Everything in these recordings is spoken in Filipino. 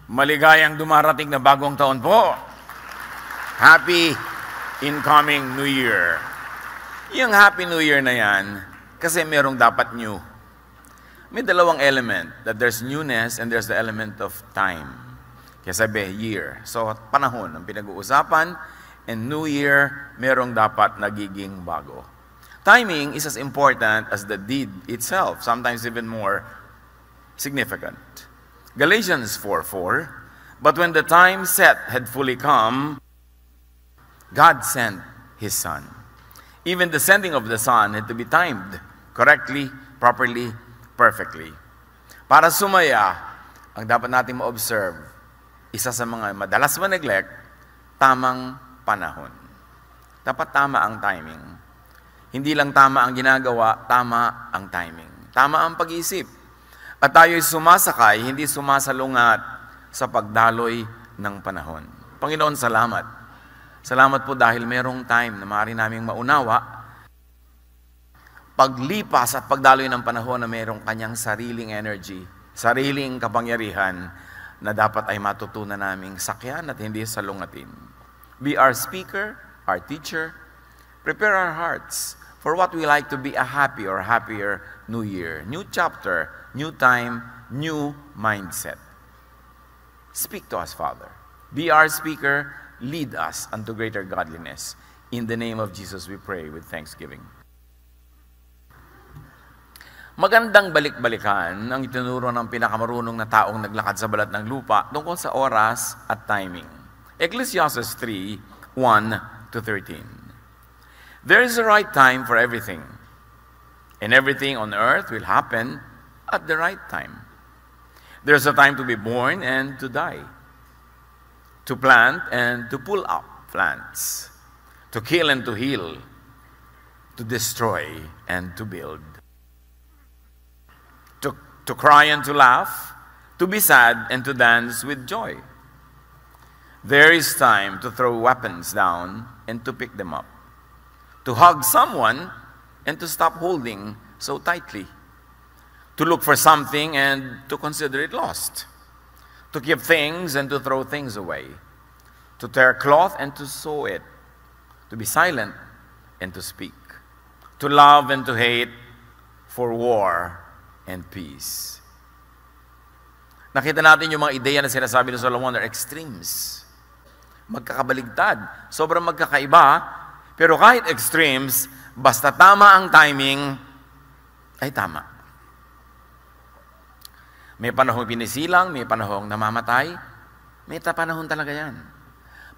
Maligayang dumarating na bagong taon po. Happy incoming New Year. Yung Happy New Year na yan, kasi merong dapat new. May dalawang element, that there's newness and there's the element of time. Kaya sabi, year. So, panahon ang pinag-uusapan, and New Year, merong dapat nagiging bago. Timing is as important as the deed itself, sometimes even more significant. Galatians 4:4, but when the time set had fully come, God sent His Son. Even the sending of the Son had to be timed correctly, properly, perfectly. Para sumaya, ang dapat natin ma-observe, isa sa mga madalas ma-neglect, tamang panahon. Dapat tama ang timing. Hindi lang tama ang ginagawa, tama ang timing. Tama ang pag-iisip. At tayo'y sumasakay, hindi sumasalungat sa pagdaloy ng panahon. Panginoon, salamat. Salamat po dahil merong time na maaari naming maunawa paglipas at pagdaloy ng panahon na merong kanyang sariling energy, sariling kapangyarihan na dapat ay matutunan naming sakyan at hindi salungatin. Be our speaker, our teacher. Prepare our hearts for what we like to be a happy or happier New Year. New chapter, new time, new mindset. Speak to us, Father. Be our speaker. Lead us unto greater godliness. In the name of Jesus we pray with thanksgiving. Magandang balik-balikan ang itinuro ng pinakamarunong na taong naglakad sa balat ng lupa tungkol sa oras at timing. Ecclesiastes 3:1-13. There is a right time for everything, and everything on earth will happen at the right time. There's a time to be born and to die, to plant and to pull up plants, to kill and to heal, to destroy and to build, to cry and to laugh, to be sad and to dance with joy. There is time to throw weapons down and to pick them up, to hug someone and to stop holding so tightly, to look for something and to consider it lost, to keep things and to throw things away, to tear cloth and to sew it, to be silent and to speak, to love and to hate, for war and peace. Nakita natin yung mga ideya na sinasabi ni Solomon are extremes. Magkakabaligtad. Sobrang magkakaiba. Pero kahit extremes, basta tama ang timing, ay tama. May panahong pinisilang, may panahong namamatay, may panahon talaga yan.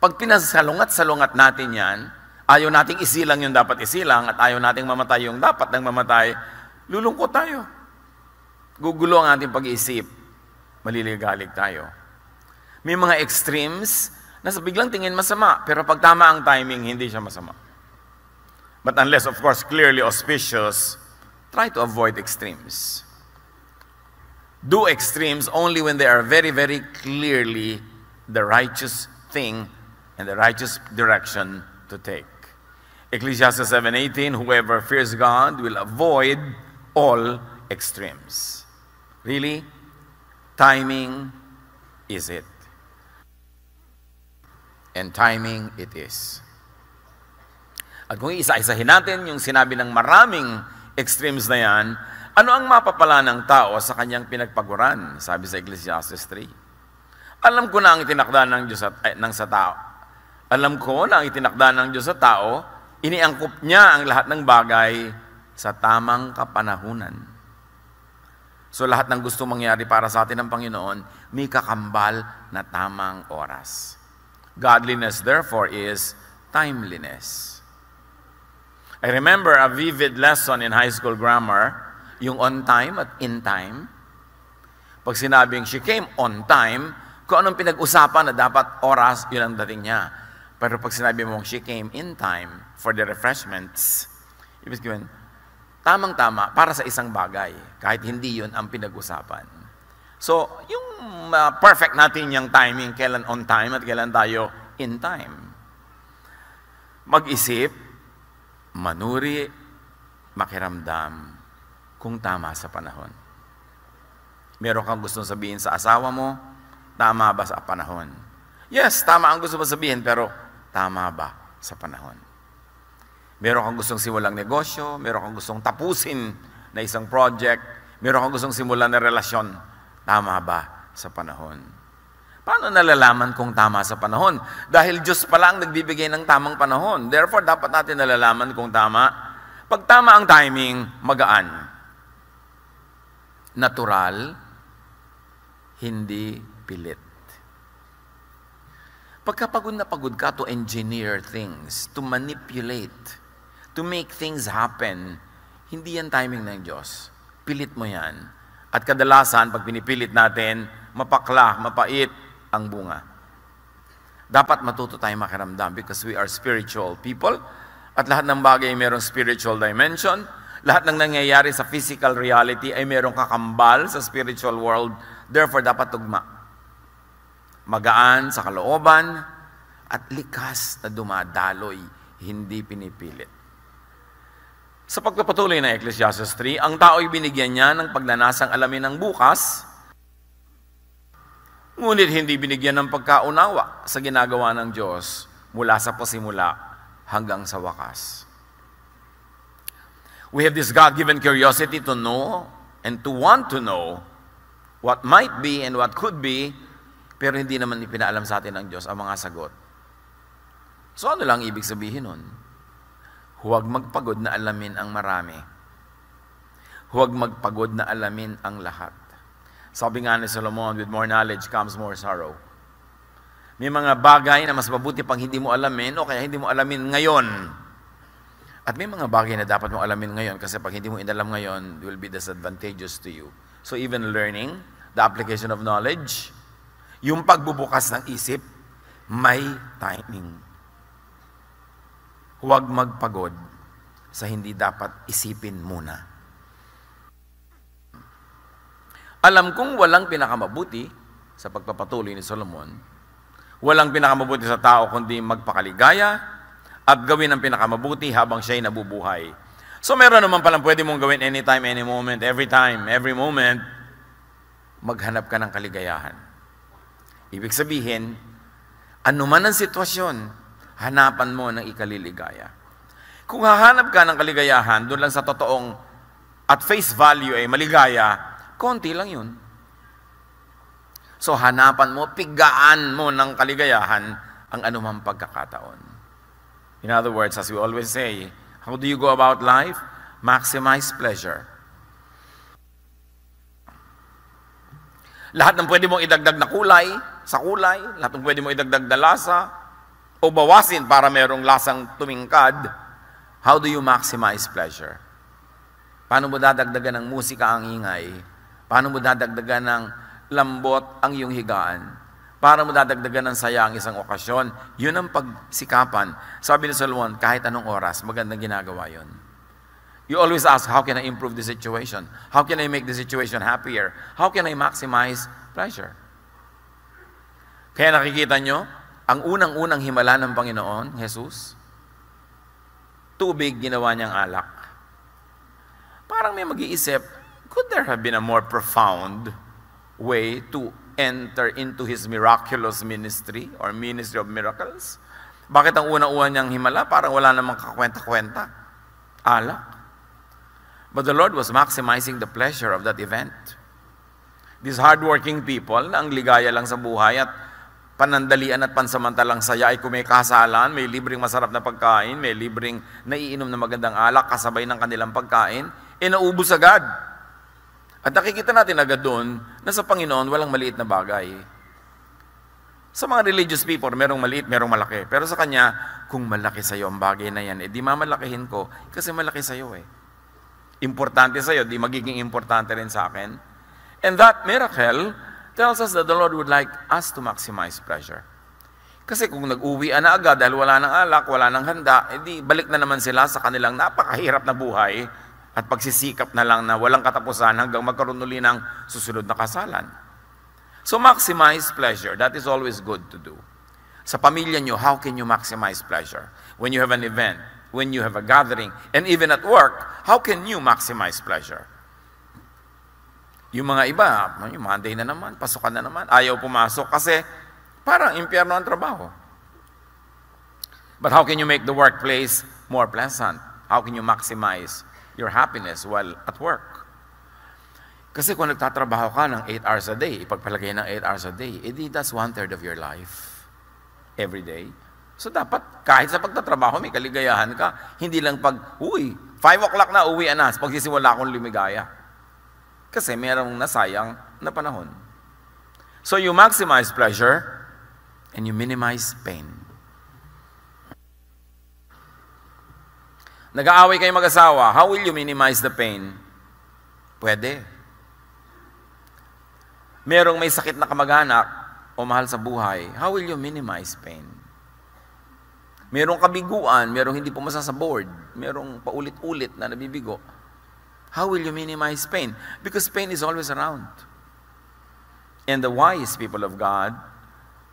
Pag pinasalungat-salungat natin yan, ayaw nating isilang yung dapat isilang at ayaw nating mamatay yung dapat nang mamatay, lulungkot tayo. Gugulo ang ating pag-iisip, maliligalig tayo. May mga extremes na sa biglang tingin masama, pero pag tama ang timing, hindi siya masama. But unless, of course, clearly auspicious, try to avoid extremes. Do extremes only when they are very, very clearly the righteous thing and the righteous direction to take. Ecclesiastes 7:18, whoever fears God will avoid all extremes. Really? Timing is it. And timing it is. At kung isa-isahin natin yung sinabi ng maraming extremes na yan, ano ang mapapala ng tao sa kanyang pinagpaguran? Sabi sa Ecclesiastes 3. Alam ko na ang itinakda ng Diyos sa tao. Alam ko na ang itinakda ng Diyos sa tao, iniangkop niya ang lahat ng bagay sa tamang kapanahunan. So lahat ng gusto mangyari para sa atin ng Panginoon, may kakambal na tamang oras. Godliness, therefore, is timeliness. I remember a vivid lesson in high school grammar, yung on time at in time. Pag sinabing she came on time, kung anong pinag-usapan na dapat oras, yun ang dating niya. Pero pag sinabi mong she came in time for the refreshments, ibig sabihin, tamang-tama para sa isang bagay, kahit hindi yun ang pinag-usapan. So, yung perfect natin yung timing, kailan on time at kailan tayo in time. Mag-isip, manuri, makiramdam, kung tama sa panahon. Meron kang gustong sabihin sa asawa mo, Tama ba sa panahon? Yes, tama ang gusto mo sabihin, pero tama ba sa panahon? Meron kang gustong simulang negosyo, meron kang gustong tapusin na isang project, meron kang gustong simulan na relasyon, tama ba sa panahon? Paano nalalaman kung tama sa panahon? Dahil Diyos pala ang nagbibigay ng tamang panahon. Therefore, dapat natin nalalaman kung tama. Pag tama ang timing, magaan. Natural, hindi pilit. Pagkapagod na pagod ka to engineer things, to manipulate, to make things happen, hindi yan timing ng Diyos. Pilit mo yan. At kadalasan, pag pinipilit natin, mapakla, mapait ang bunga. Dapat matuto tayong makiramdam because we are spiritual people at lahat ng bagay ay mayroong spiritual dimension. Lahat ng nangyayari sa physical reality ay mayroong kakambal sa spiritual world. Therefore, dapat tugma. Magaan sa kalooban at likas na dumadaloy, hindi pinipilit. Sa pagpapatuloy ng Ecclesiastes 3, ang tao'y binigyan niya ng pagnanasang alamin ng bukas, ngunit hindi binigyan ng pagkaunawa sa ginagawa ng Diyos mula sa pasimula hanggang sa wakas. We have this God-given curiosity to know and to want to know what might be and what could be, pero hindi naman ipinaalam sa atin ng Diyos ang mga sagot. So ano lang ibig sabihin nun? Huwag magpagod na alamin ang marami. Huwag magpagod na alamin ang lahat. Sabi nga ni Solomon, with more knowledge comes more sorrow. May mga bagay na mas mabuti pang hindi mo alamin o kaya hindi mo alamin ngayon. At may mga bagay na dapat mo alamin ngayon kasi pag hindi mo inalam ngayon, it will be disadvantageous to you. So even learning, the application of knowledge, yung pagbubukas ng isip, may timing. Huwag magpagod sa hindi dapat isipin muna. Alam kong walang pinakamabuti sa pagpapatuloy ni Solomon. Walang pinakamabuti sa tao kundi magpakaligaya at gawin ang pinakamabuti habang siya'y nabubuhay. So meron naman palang pwede mong gawin anytime, any moment, every time, every moment, maghanap ka ng kaligayahan. Ibig sabihin, anuman ang sitwasyon, hanapan mo ng ikaliligaya. Kung hahanap ka ng kaligayahan, doon lang sa totoong at face value ay maligaya, konti lang yun. So hanapan mo, pigaan mo ng kaligayahan ang anumang pagkakataon. In other words, as we always say, how do you go about life? Maximize pleasure. Lahat ng pwede mong idagdag na kulay, sa kulay, lahat ng pwede mong idagdag na lasa, o bawasin para merong lasang tumingkad, how do you maximize pleasure? Paano mo dadagdagan ng musika ang ingay? Paano mo dadagdagan ng lambot ang iyong higaan? Paano mo dadagdagan ng saya ang isang okasyon? Yun ang pagsikapan. Sabi ni Solomon, kahit anong oras, magandang ginagawa yun. You always ask, how can I improve the situation? How can I make the situation happier? How can I maximize pleasure? Kaya nakikita nyo, ang unang-unang himala ng Panginoon, Jesus, tubig ginawa niyang alak. Parang may mag-iisip, could there have been a more profound way to enter into His miraculous ministry or ministry of miracles? Bakit ang unang-unang niyang himala, parang wala namang kakwenta-kwenta? Alak. But the Lord was maximizing the pleasure of that event. These hardworking people, na ang ligaya lang sa buhay at panandalian at pansamantalang saya ay kung may kasalan, may libreng masarap na pagkain, may libreng naiinom na magandang alak kasabay ng kanilang pagkain, naubos agad. At nakikita natin agad doon na sa Panginoon walang maliit na bagay. Sa mga religious people, merong maliit, merong malaki. Pero sa Kanya, kung malaki sa iyo ang bagay na yan, di mamalakihin ko kasi malaki sa iyo Importante sa iyo, di magiging importante rin sa akin. And that miracle tells us that the Lord would like us to maximize pleasure. Kasi kung nag-uwi na agad dahil wala ng alak, wala ng handa, di balik na naman sila sa kanilang napakahirap na buhay at pagsisikap na lang na walang katapusan hanggang magkaroon uli ng susunod na kasalan. So maximize pleasure. That is always good to do. Sa pamilya nyo, how can you maximize pleasure? When you have an event, when you have a gathering, and even at work, how can you maximize pleasure? Yung mga iba, yung Monday na naman, pasukan na naman, ayaw pumasok kasi parang impyerno ang trabaho. But how can you make the workplace more pleasant? How can you maximize your happiness while at work? Kasi kung nagtatrabaho ka ng 8 hours a day, ipagpalagay ng 8 hours a day, edi that's 1/3 of your life every day. So dapat kahit sa pagtatrabaho, may kaligayahan ka. Hindi lang pag, 5 o'clock na, uwi na, pagsisimula akong lumigaya. Kasi merong nasayang na panahon. So you maximize pleasure and you minimize pain. Nag-aaway kayo mag-asawa, how will you minimize the pain? Pwede. Merong may sakit na kamag-anak o mahal sa buhay, how will you minimize pain? Merong kabiguan, merong hindi pumasa sa board, merong paulit-ulit na nabibigo. How will you minimize pain? Because pain is always around. And the wise people of God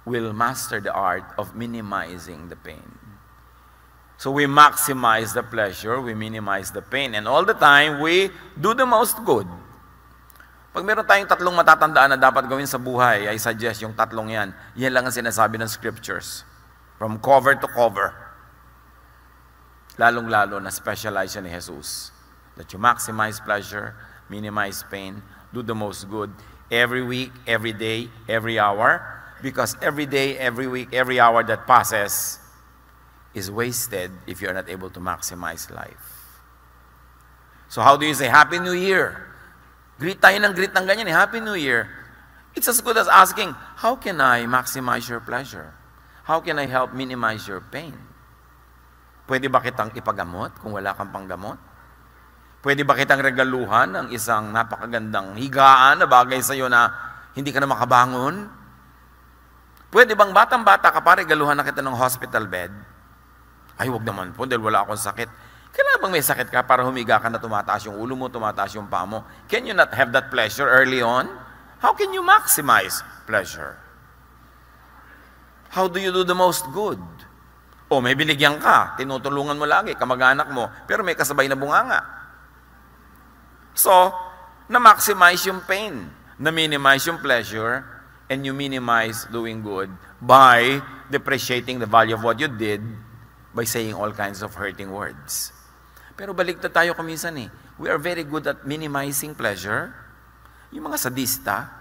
will master the art of minimizing the pain. So we maximize the pleasure, we minimize the pain, and all the time, we do the most good. Pag meron tayong 3 matatandaan na dapat gawin sa buhay, I suggest yung 3 yan. Yan lang ang sinasabi ng scriptures. From cover to cover. Lalong-lalo na specialize ni Jesus. That you maximize pleasure, minimize pain, do the most good every week, every day, every hour. Because every day, every week, every hour that passes is wasted if you are not able to maximize life. So how do you say, Happy New Year? Greet tayo ng ganyan, Happy New Year. It's as good as asking, how can I maximize your pleasure? How can I help minimize your pain? Pwede ba kitang ipagamot kung wala kang panggamot? Pwede ba kitang regaluhan ng isang napakagandang higaan na bagay sa iyo na hindi ka na makabangon? Pwede bang batang-bata ka pa, regaluhan na kita ng hospital bed? Ay, wag naman po, dahil wala akong sakit. Kailangan bang may sakit ka para humiga ka na tumataas yung ulo mo, tumataas yung paa mo? Can you not have that pleasure early on? How can you maximize pleasure? How do you do the most good? O may binigyan ka, tinutulungan mo lagi, kamag-anak mo, pero may kasabay na bunganga. So, na-maximize yung pain, na-minimize yung pleasure, and you minimize doing good by depreciating the value of what you did by saying all kinds of hurting words. Pero baligtad tayo kuminsan eh. We are very good at minimizing pleasure. Yung mga sadista,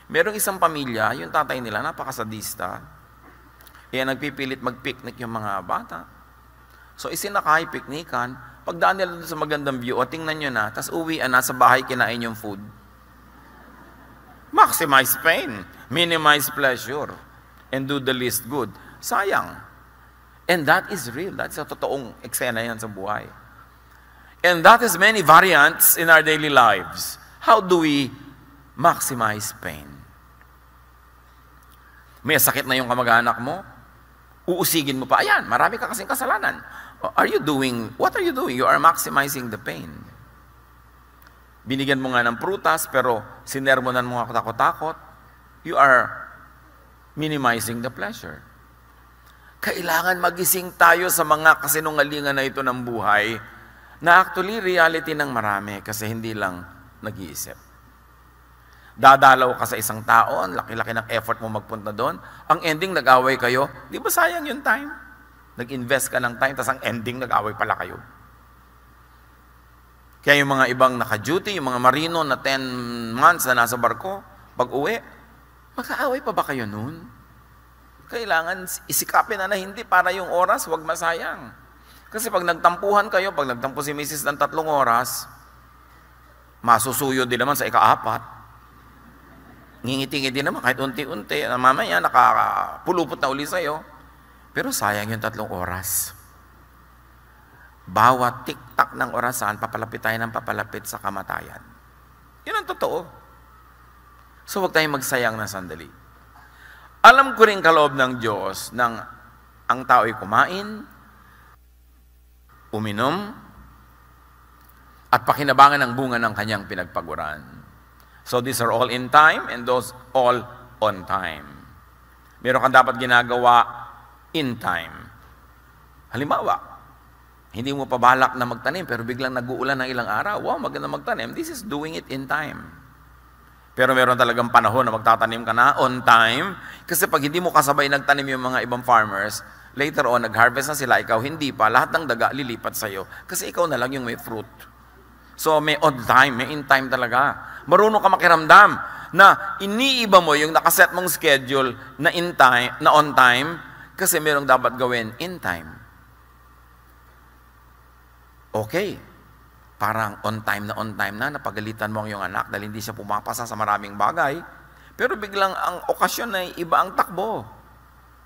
merong isang pamilya, yung tatay nila, napakasadista, kaya nagpipilit mag-picnic yung mga bata. So isinakay, piknikan, pagdaan nila doon sa magandang view, o tingnan nyo na, tas uwi na sa bahay, kinain yung food. Maximize pain, minimize pleasure, and do the least good. Sayang. And that is real. That's a totoong eksena yan sa buhay. And that is many variants in our daily lives. How do we maximize pain? May sakit na yung kamag-anak mo, uusigin mo pa, ayan, marami ka kasing kasalanan. What are you doing? You are maximizing the pain. Binigyan mo nga ng prutas, pero sinermonan mo nga takot-takot. You are minimizing the pleasure. Kailangan magising tayo sa mga kasinungalingan na ito ng buhay na actually reality ng marami kasi hindi lang nag-iisip. Dadalaw ka sa isang tao, ang laki-laki ng effort mo magpunta doon, ang ending nag-away kayo, di ba sayang yung time? Nag-invest ka ng time, tapos ang ending nag-away pala kayo. Kaya yung mga ibang naka-duty, yung mga marino na 10 months na nasa barko, pag-uwi, mag-aaway pa ba kayo noon? Kailangan isikapin na hindi para yung oras, huwag masayang. Kasi pag nagtampuhan kayo, pag nagtampo si Mrs. ng 3 oras, masusuyo din naman sa ika-4. Ngingiti-ngiti naman kahit unti-unti. Mamaya nakapulupot na uli sa'yo. Pero sayang yung 3 oras. Bawat tik-tak ng orasan, papalapit tayo ng papalapit sa kamatayan. Yun ang totoo. So huwag tayong magsayang na sandali. Alam ko rin kaloob ng Diyos nang ang tao'y kumain, uminom, at pakinabangan ang bunga ng kanyang pinagpaguran. So these are all in time and those all on time. Meron kang dapat ginagawa in time. Halimbawa, Hindi mo pa balak na magtanim, pero biglang nag-uulan ng ilang araw. Wow, maganda magtanim. This is doing it in time. Pero meron talagang panahon na magtatanim ka na on time. Kasi pag hindi mo kasabay nagtanim yung mga ibang farmers, later on, nag-harvest na sila, ikaw hindi pa, lahat ng daga lilipat sa'yo. Kasi ikaw na lang yung may fruit. So may on time, may in time talaga. Marunong ka makiramdam na iniiba mo yung nakaset mong schedule na in time, na on time, kasi merong dapat gawin in time. Okay, parang on time na, napagalitan mo ang iyong anak dahil hindi siya pumapasa sa maraming bagay, pero biglang ang okasyon ay iba ang takbo.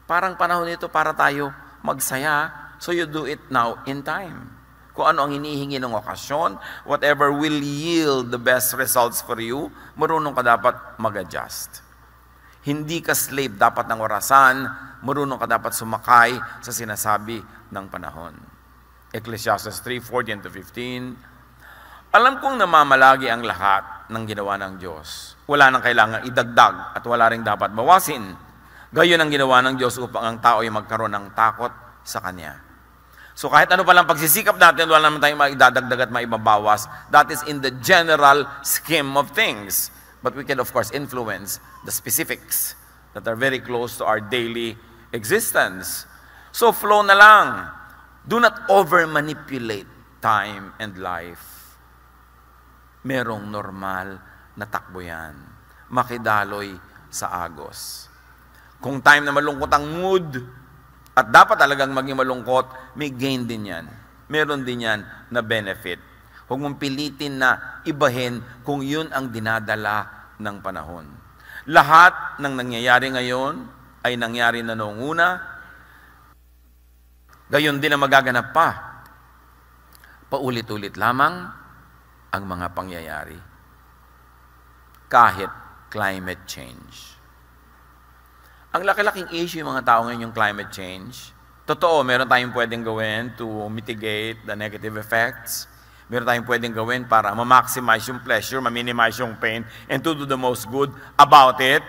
Parang panahon nito para tayo magsaya, so you do it now in time. Kung ano ang hinihingi ng okasyon, whatever will yield the best results for you, marunong ka dapat mag-adjust. Hindi ka slave dapat ng orasan, marunong ka dapat sumakay sa sinasabi ng panahon. Ecclesiastes 3:14-15. Alam kong namamalagi ang lahat ng ginawa ng Diyos. Wala nang kailangang idagdag at wala ring dapat bawasin. Gayon ang ginawa ng Diyos upang ang tao ay magkaroon ng takot sa Kanya. So kahit ano palang pagsisikap natin, wala naman tayong maidadagdag at maibabawas. That is in the general scheme of things. But we can of course influence the specifics that are very close to our daily existence. So flow na lang. Do not over-manipulate time and life. Merong normal na takbo yan. Makidaloy sa agos. Kung time na malungkot ang mood, at dapat talagang maging malungkot, may gain din yan. Meron din yan na benefit. Huwag mong pilitin na ibahin kung yun ang dinadala ng panahon. Lahat ng nangyayari ngayon ay nangyari na noong una, gayon din ang magaganap pa. Paulit-ulit lamang ang mga pangyayari. Kahit climate change. Ang laki-laking issue yung mga tao ngayon yung climate change. Totoo, meron tayong pwedeng gawin to mitigate the negative effects. Meron tayong pwedeng gawin para ma-maximize yung pleasure, ma-minimize yung pain, and to do the most good about it.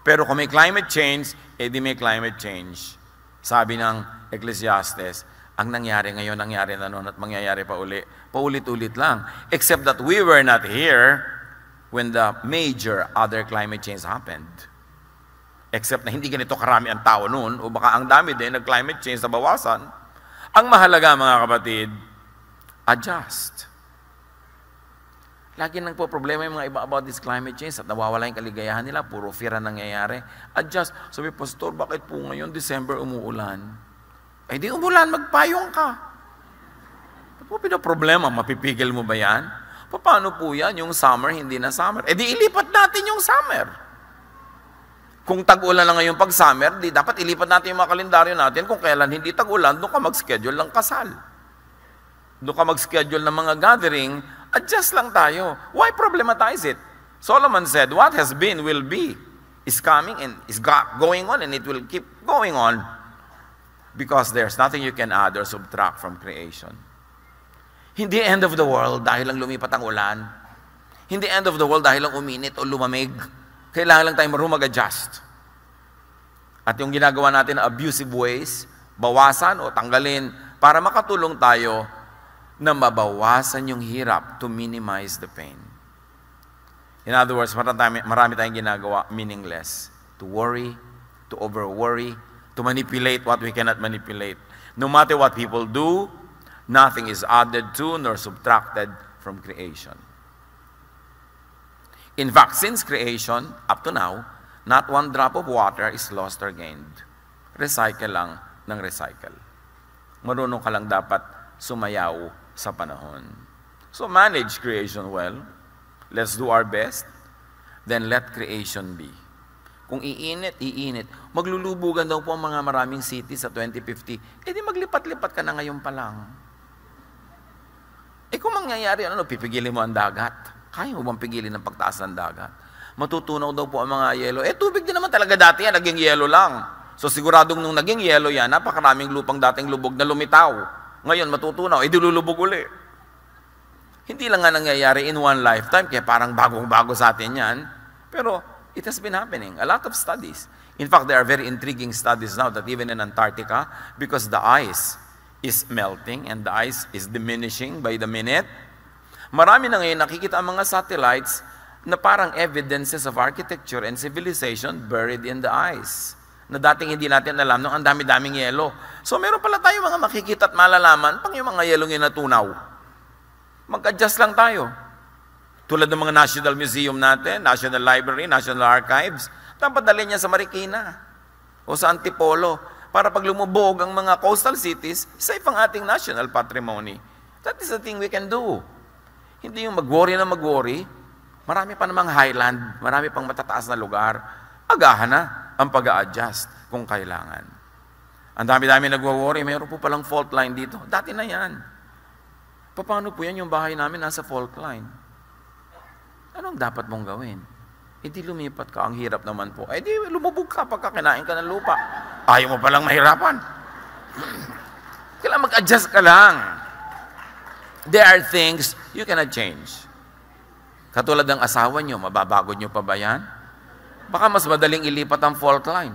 Pero kung may climate change, edi may climate change. Sabi ng Ecclesiastes, ang nangyari ngayon, nangyari na noon at mangyayari pa uli. Paulit-ulit lang. Except that we were not here when the major other climate change happened. Except na hindi ganito karami ang tao noon, o baka ang dami din, nag-climate change na bawasan. Ang mahalaga, mga kapatid, adjust. Lagi nang po problema yung mga iba about this climate change at nawawala yung kaligayahan nila, puro fear ang nangyayari. Adjust. Sabi, Pastor, bakit po ngayon December umuulan? Eh di umulan, magpayong ka. Ba't po pinaproblema? Mapipigil mo ba yan? Paano po yan? Yung summer, hindi na summer. Eh di ilipat natin yung summer. Kung tag-ulan na ngayon pag summer, di dapat ilipat natin yung mga kalendaryo natin. Kung kailan hindi tag-ulan, doon ka mag-schedule ng kasal. Doon ka mag-schedule ng mga gathering, adjust lang tayo. Why problematize it? Solomon said, what has been will be, is coming and is going on, and it will keep going on. Because there's nothing you can add or subtract from creation. Hindi end of the world dahil lang lumipat ang ulan. Hindi end of the world dahil lang uminit o lumamig. Kailangan lang tayo marunong mag-adjust. At yung ginagawa natin na abusive ways, bawasan o tanggalin para makatulong tayo na mabawasan yung hirap to minimize the pain. In other words, marami tayong ginagawa meaningless. To worry, to over-worry, to manipulate what we cannot manipulate. No matter what people do, nothing is added to nor subtracted from creation. In fact, since creation, up to now, not one drop of water is lost or gained. Recycle lang ng recycle. Marunong ka lang dapat sumayaw sa panahon. So manage creation well. Let's do our best. Then let creation be. Kung iinit, iinit. Maglulubugan daw po ang mga maraming cities sa 2050. Eh di maglipat-lipat ka na ngayon pa lang. Eh kung mangyayari, ano, pipigilin mo ang dagat. Kaya mo bang pigilin ng pagtaas ng dagat? Matutunaw daw po ang mga yelo. Eh tubig din naman talaga dati yan, naging yelo lang. So siguradong nung naging yelo yan, napakaraming lupang dating lubog na lumitaw. Ngayon matutunaw, eh dilulubog uli. Hindi lang nga nangyayari in one lifetime, kaya parang bagong-bago sa atin yan. Pero it has been happening. A lot of studies. In fact, there are very intriguing studies now that even in Antarctica, because the ice is melting and the ice is diminishing by the minute. Marami na ngayon nakikita ang mga satellites na parang evidences of architecture and civilization buried in the ice. Na dating hindi natin alam nung ang dami-daming yelo. So meron pala tayo mga makikita at malalaman pang yung mga yelong natunaw. Mag-adjust lang tayo. Tulad ng mga National Museum natin, National Library, National Archives, dapat dalhin niya sa Marikina o sa Antipolo para pag lumubog ang mga coastal cities, safe ang ating national patrimony. That is the thing we can do. Hindi yung mag-worry na mag-worry. Marami pa namang highland, marami pang matataas na lugar. Agahan na ang pag-a-adjust kung kailangan. Ang dami-dami nagwo-worry, mayroon po palang fault line dito. Dati na yan. Paano po yan yung bahay namin nasa fault line? Anong dapat mong gawin? Eh di lumipat ka, ang hirap naman po. Eh di lumubog ka pagka kinain ka ng lupa. Ayaw mo palang mahirapan. Kailangan mag-adjust ka lang. There are things you cannot change. Katulad ng asawa nyo, mababago nyo pa ba yan? Baka mas madaling ilipat ang fault line.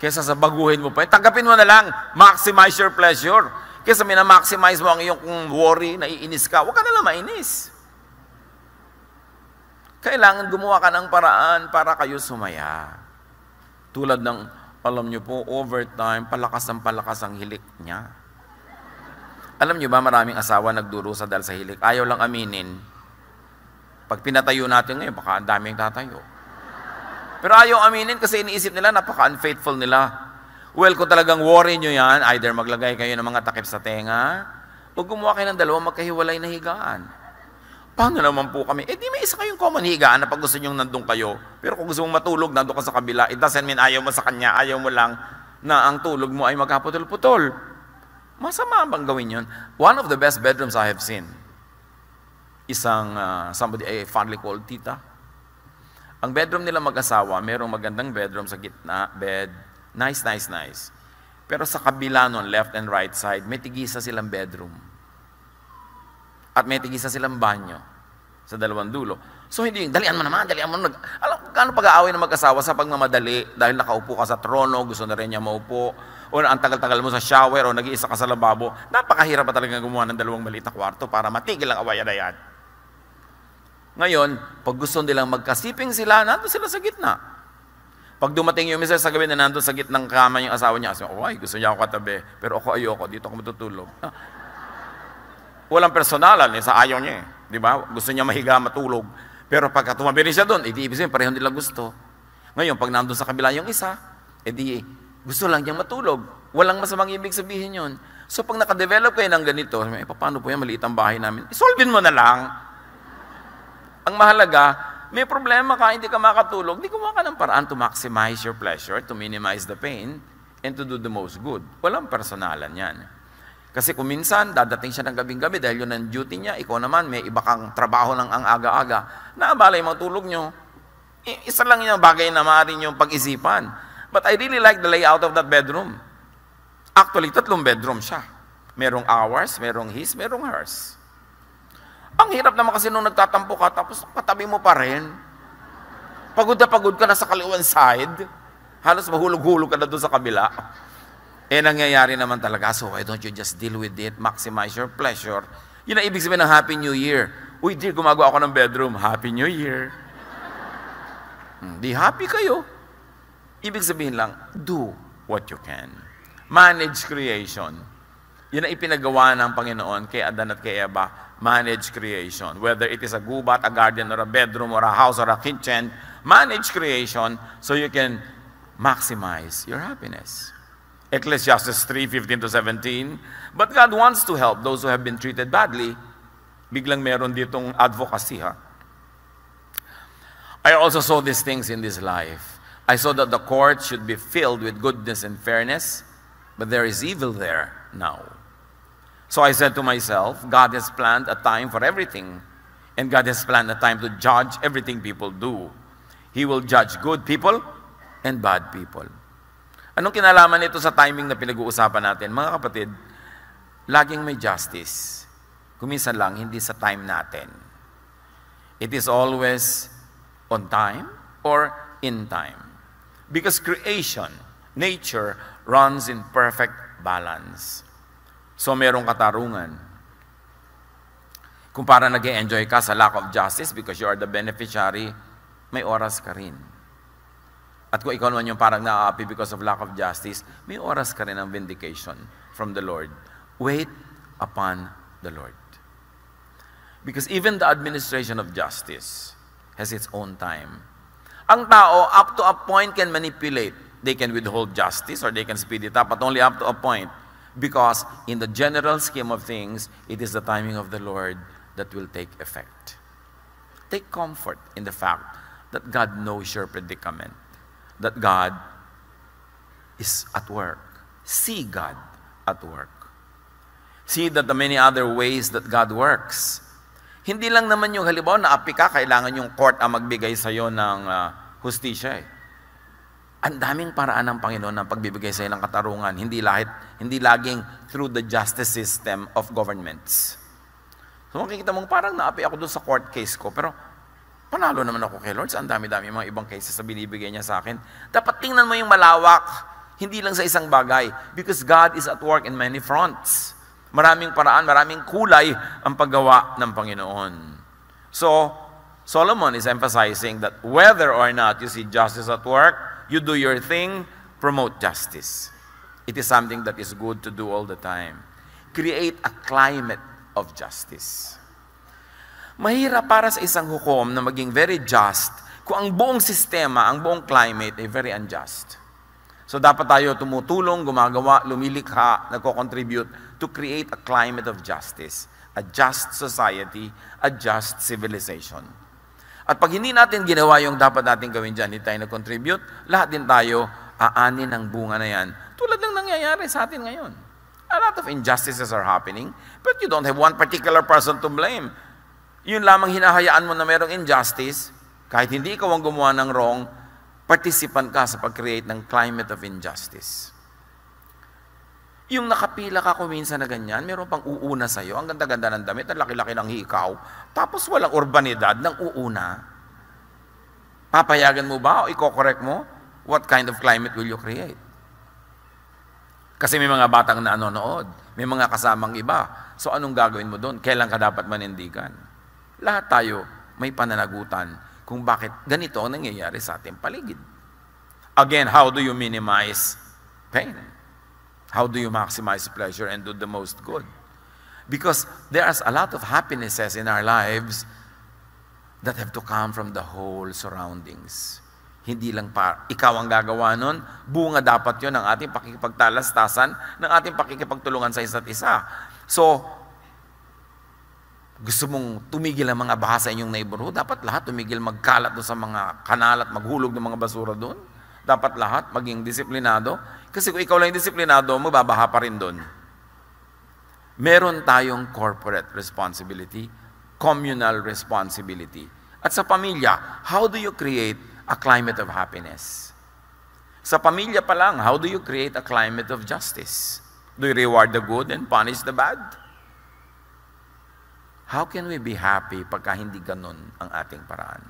Kesa sa baguhin mo pa. Tanggapin mo na lang, maximize your pleasure. Kesa minamaximize mo ang iyong worry, naiinis ka, huwag ka na lang mainis. Kailangan gumawa ka ng paraan para kayo sumaya. Tulad ng, alam nyo po, overtime, palakas ang hilik niya. Alam nyo ba, maraming asawa nagdurusa dahil sa hilik. Ayaw lang aminin. Pag pinatayo natin ngayon, baka ang daming tatayo. Pero ayaw aminin kasi iniisip nila, napaka-unfaithful nila. Well, kung talagang worry nyo yan, either maglagay kayo ng mga takip sa tenga, o gumawa kayo ng dalawang magkahiwalay na higaan. Paano naman po kami? Eh di may isa kayong common higaan na pag gusto nyo nandun kayo. Pero kung gusto mong matulog, nandun ka sa kabila, it doesn't mean ayaw mo sa kanya, ayaw mo lang na ang tulog mo ay magkaputol-putol. Masama bang gawin yun? One of the best bedrooms I have seen, isang somebody I fondly called Tita. Ang bedroom nila mag-asawa, merong magandang bedroom sa gitna, bed, nice. Pero sa kabila nun, left and right side, may tigisa silang bedroom. At may tigisa silang banyo sa dalawang dulo. So hindi, dalian mo naman. Alam, gaano pag-aaway ng mag-asawa sa pagmamadali dahil nakaupo ka sa trono, gusto na rin niya maupo, o ang tagal-tagal mo sa shower, o nag-iisa ka sa lababo. Napakahirap pa talaga gumawa ng dalawang maliit na kwarto para matigil ang awayan na yan. Ngayon, pag gusto nilang magkasiping sila, nandun sila sa gitna. Pag dumating yung misa sa gabi na nandun sa gitnang kama yung asawa niya, ay, gusto niya ako katabi, pero ako ayoko, dito ako matutulog. Walang personalan, sa ayaw niya. Di ba? Gusto niya mahiga, matulog. Pero pagka tumabi rin siya doon, edi ibig sabihin, pareho nila gusto. Ngayon, pag nandun sa kabila yung isa, edi gusto lang niyang matulog. Walang masamang ibig sabihin yun. So pag nakadevelop kayo ng ganito, paano po yan, maliit ang bahay namin? Isolvein mo na lang. Ang mahalaga, may problema ka, hindi ka makatulog, di gumawa ka ng paraan to maximize your pleasure, to minimize the pain, and to do the most good. Walang personalan yan. Kasi kung minsan, dadating siya ng gabing-gabi dahil yun ang duty niya, ikaw naman, may iba kang trabaho ng ang aga-aga, naabala yung mga tulog nyo. Isa lang yung bagay na maaari nyo pag-isipan. But I really like the layout of that bedroom. Actually, 3 bedroom siya. Merong ours, merong his, merong hers. Ang hirap naman kasi nung nagtatampo ka, tapos katabi mo pa rin. Pagod ka na sa kaliwan side. Halos mahulog-hulog ka na doon sa kabila. Nangyayari naman talaga. So why don't you just deal with it, maximize your pleasure. Yun ang ibig sabihin ng Happy New Year. Uy, dear, gumagawa ako ng bedroom. Happy New Year. Di happy kayo. Ibig sabihin lang, do what you can. Manage creation. Yun ang ipinagawa ng Panginoon kay Adan at kay Eva. Manage creation. Whether it is a gubat, a garden, or a bedroom, or a house, or a kitchen, manage creation so you can maximize your happiness. Ecclesiastes 3:15-17. But God wants to help those who have been treated badly. Biglang meron ditong advocacy, ha? I also saw these things in this life. I saw that the court should be filled with goodness and fairness, but there is evil there now. So I said to myself, God has planned a time for everything, and God has planned a time to judge everything people do. He will judge good people and bad people. Anong kinalaman nito sa timing na pinag-uusapan natin? Mga kapatid, laging may justice. Kuminsan lang, hindi sa time natin. It is always on time or in time. Because creation, nature, runs in perfect balance. So merong katarungan. Kung para nag-enjoy ka sa lack of justice because you are the beneficiary, may oras ka rin. At kung ikaw naman yung parang naaapi because of lack of justice, may oras ka rin ng vindication from the Lord. Wait upon the Lord. Because even the administration of justice has its own time. Ang tao, up to a point, can manipulate. They can withhold justice or they can speed it up, but only up to a point. Because in the general scheme of things, it is the timing of the Lord that will take effect. Take comfort in the fact that God knows your predicament, that God is at work. See God at work. See that the many other ways that God works. Hindi lang naman yung halimbawa naapi ka, kailangan yung court ang magbigay sa'yo ng hustisya eh. Ang daming paraan ng Panginoon ng pagbibigay sa'yo ng katarungan. Hindi laging through the justice system of governments. So makikita mong parang naapi ako doon sa court case ko, pero panalo naman ako kay Lord. Ang dami-dami mga ibang cases na binibigay niya sa akin. Dapat tingnan mo yung malawak, hindi lang sa isang bagay. Because God is at work in many fronts. Maraming paraan, maraming kulay ang paggawa ng Panginoon. So, Solomon is emphasizing that whether or not you see justice at work, you do your thing, promote justice. It is something that is good to do all the time. Create a climate of justice. Mahirap para sa isang hukom na maging very just kung ang buong sistema, ang buong climate ay very unjust. So dapat tayo tumutulong, gumagawa, lumilikha, nagko-contribute to create a climate of justice, a just society, a just civilization. At pag hindi natin ginawa yung dapat natin gawin dyan, hindi tayo nag-contribute, lahat din tayo aanin ang bunga na yan. Tulad ng nangyayari sa atin ngayon. A lot of injustices are happening, but you don't have one particular person to blame. Yun lamang hinahayaan mo na merong injustice, kahit hindi ikaw ang gumawa ng wrong, participant ka sa pag-create ng climate of injustice. Yung nakapila ka kuminsan na ganyan, meron pang uuna sa'yo, ang ganda-ganda ng damit, ang laki-laki ng hikaw, tapos walang urbanidad ng uuna. Papayagan mo ba o i-correct mo? What kind of climate will you create? Kasi may mga batang nanonood, may mga kasamang iba. So anong gagawin mo doon? Kailan ka dapat manindigan? Lahat tayo may pananagutan kung bakit ganito ang nangyayari sa ating paligid. Again, how do you minimize pain? How do you maximize pleasure and do the most good? Because there's a lot of happinesses in our lives that have to come from the whole surroundings. Hindi lang ikaw ang gagawa nun, bunga dapat yun ng ating pakikipagtalastasan, ng ating pakikipagtulungan sa isa't isa. So, gusto mong tumigil ang mga baha sa inyong neighborhood, dapat lahat tumigil magkalat doon sa mga kanal at maghulog ng mga basura doon. Dapat lahat maging disiplinado. Kasi kung ikaw lang yung disiplinado, magbabaha pa rin doon. Meron tayong corporate responsibility, communal responsibility. At sa pamilya, how do you create a climate of happiness? Sa pamilya pa lang, how do you create a climate of justice? Do you reward the good and punish the bad? How can we be happy pagka hindi ganun ang ating paraan?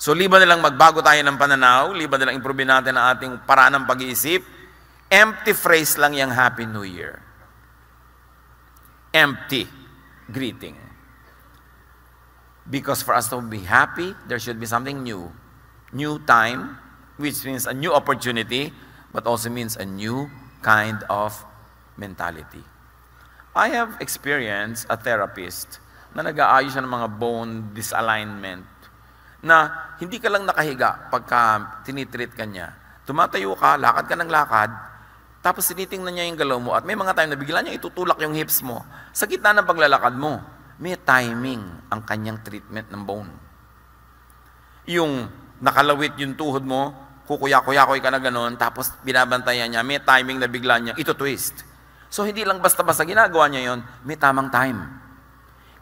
So, liban na lang magbago tayo ng pananaw, liban na lang improve natin ang ating paraan ng pag-iisip, empty phrase lang yung Happy New Year. Empty greeting. Because for us to be happy, there should be something new. New time, which means a new opportunity, but also means a new kind of mentality. I have experienced a therapist na nag-aayos siya ng mga bone disalignment na hindi ka lang nakahiga pagka tinitreat ka niya. Tumatayo ka, lakad ka ng lakad, tapos tinitingnan niya yung galaw mo at may mga time na bigla niya itutulak yung hips mo. Sa gitna ng paglalakad mo, may timing ang kanyang treatment ng bone. Yung nakalawit yung tuhod mo, kukuya-kuya-kuy ka na gano'n, tapos binabantayan niya, may timing na bigla niya, ito twist. So hindi lang basta-basta ginagawa niya yon, may tamang time.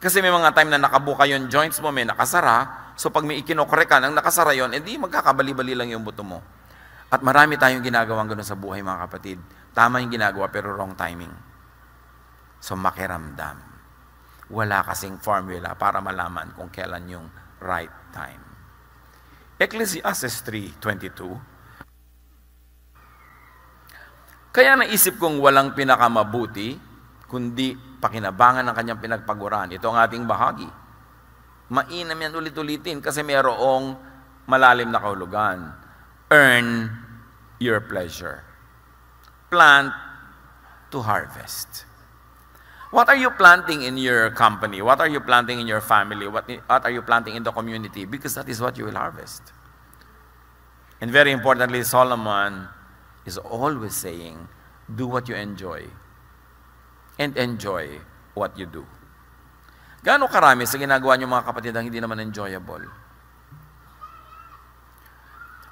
Kasi may mga time na nakabuka yung joints mo, may nakasara, so pag may ikinokore ka ng nakasara yon, edi magkakabali-bali lang yung buto mo. At marami tayong ginagawang gano'n sa buhay, mga kapatid. Tama yung ginagawa, pero wrong timing. So makiramdam. Wala kasing formula para malaman kung kailan yung right time. Ecclesiastes 3:22. Kaya naisip kong walang pinakamabuti, kundi pakinabangan ng kanyang pinagpaguran. Ito ang ating bahagi. Mainam yan ulit-ulitin kasi mayroong malalim na kahulugan. Earn your pleasure. Plant to harvest. What are you planting in your company? What are you planting in your family? What are you planting in the community? Because that is what you will harvest. And very importantly, Solomon is always saying, do what you enjoy and enjoy what you do. Gaano karami sa ginagawa niyo mga kapatid ang hindi naman enjoyable?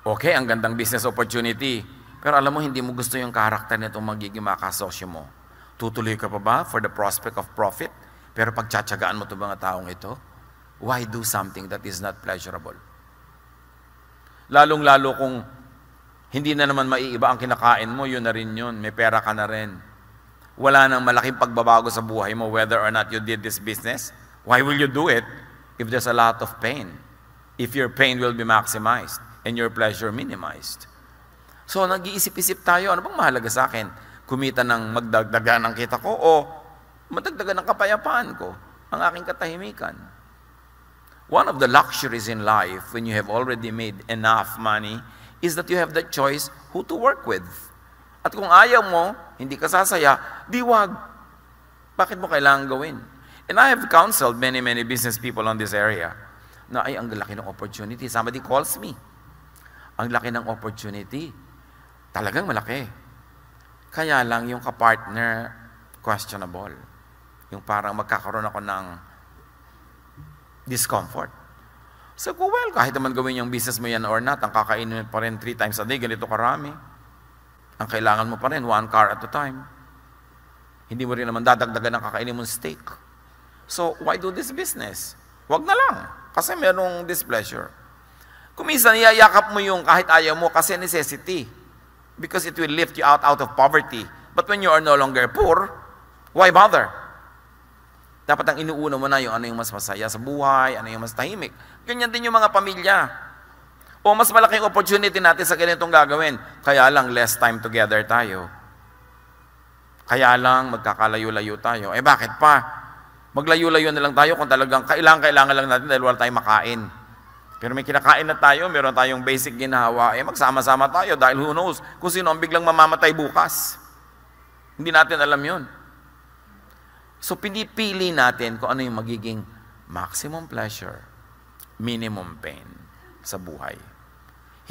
Okay, ang gandang business opportunity, pero alam mo, hindi mo gusto yung karakter nitong magiging makasosyo mo. Tutuloy ka pa ba for the prospect of profit? Pero pagtsatsagaan mo itong mga taong ito, why do something that is not pleasurable? Lalong-lalo kung hindi na naman maiiba ang kinakain mo, yun na rin yun. May pera ka na rin. Wala nang malaking pagbabago sa buhay mo whether or not you did this business. Why will you do it if there's a lot of pain? If your pain will be maximized and your pleasure minimized. So, nag-iisip-isip tayo, ano bang mahalaga sa akin? Kumita ng magdagdagan ng kita ko o madagdagan ng kapayapaan ko, ang aking katahimikan. One of the luxuries in life when you have already made enough money is that you have the choice who to work with. At kung ayaw mo, hindi ka sasaya, di wag. Bakit mo kailangan gawin? And I have counseled many business people on this area na ay, ang laki ng opportunity. Somebody calls me. Ang laki ng opportunity. Talagang malaki. Kaya lang yung kapartner, questionable. Yung parang magkakaroon ako ng discomfort. So, well, kahit naman gawin yung business mo yan or not, ang kakainin mo pa rin 3 times a day, ganito karami. Ang kailangan mo pa rin, 1 car at a time. Hindi mo rin naman dadagdagan ang kakainin mong steak. So, why do this business? Wag na lang, kasi merong displeasure. Kung minsan, iyayakap mo yung kahit ayaw mo kasi necessity. Because it will lift you out of poverty. But when you are no longer poor, why bother? Dapat ang inuuna mo na yung ano yung mas masaya sa buhay, ano yung mas tahimik. Ganyan din yung mga pamilya. O mas malaking opportunity natin sa ganitong gagawin. Kaya lang, less time together tayo. Kaya lang, magkakalayo-layo tayo. Eh bakit pa? Maglayo-layo na lang tayo kung talagang kailangan lang natin dahil wala tayong makain. Pero may kinakain na tayo, meron tayong basic ginawa, eh magsama-sama tayo dahil who knows kung sino ang biglang mamamatay bukas. Hindi natin alam yun. So, pinipili natin kung ano yung magiging maximum pleasure, minimum pain sa buhay.